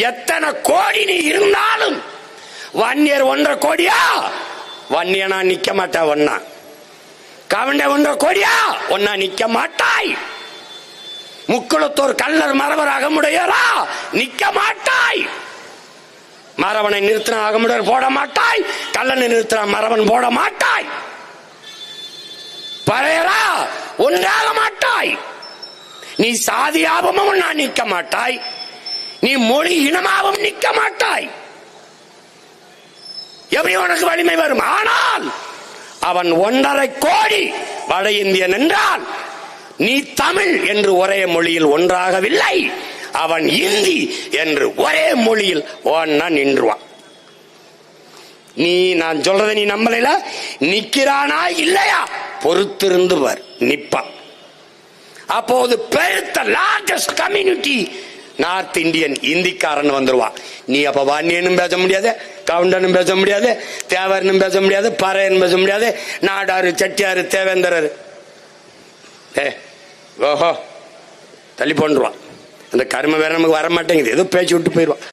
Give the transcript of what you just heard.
எத்தனை கோடி நீ இருந்தாலும் வன்னியர் 1.5 கோடியா, வன்னியனா நிக்க மாட்டா. ஒன்னா கவண்ட 1.5 கோடியா, ஒன்னா நிக்க மாட்டாய். முக்குளத்தூர் கல்லர் மரவர் அகமுடையரா, நிக்க மாட்டாய். மரவனை நிறுத்தின அகமுடையர் போட மாட்டாய், கல்லனை நிறுத்தின மரவன் போட மாட்டாய். பறையரா ஒன்றாக மாட்டாய். நீ சாதியாபமும் நான் நிக்க மாட்டாய், நீ மொழி இனமாவும் நிக்க மாட்டாய். எப்படி உனக்கு வலிமை வரும்? ஆனால் அவன் 1.5 கோடி வட இந்தியன் என்றால் நீ தமிழ் என்று ஒரே மொழியில் ஒன்றாகவில்லை, அவன் இந்தி என்று ஒரே மொழியில் ஒன்னா நின்றுவான். நீ நான் சொல்றதை நீ நம்பல, நிக்கிறானா இல்லையா பொறுத்திருந்து பார், நிப்பான். அப்போது பெருத்த லார்ஜஸ்ட் கம்யூனிட்டி நார்த் இந்தியன் இந்திக்காரன் வந்துருவான். நீ அப்ப வன்னியனும் பேச முடியாது, கவுண்டனும் பேச முடியாது, தேவரனும் பேச முடியாது, பறையனும் பேச முடியாது, நாடாரு செட்டியாரு தேவேந்திரர் ஓஹோ தள்ளி போன்றுவான். அந்த கர்ம வேற நமக்கு வர மாட்டேங்குது, ஏதோ பேச்சு விட்டு போயிடுவான்.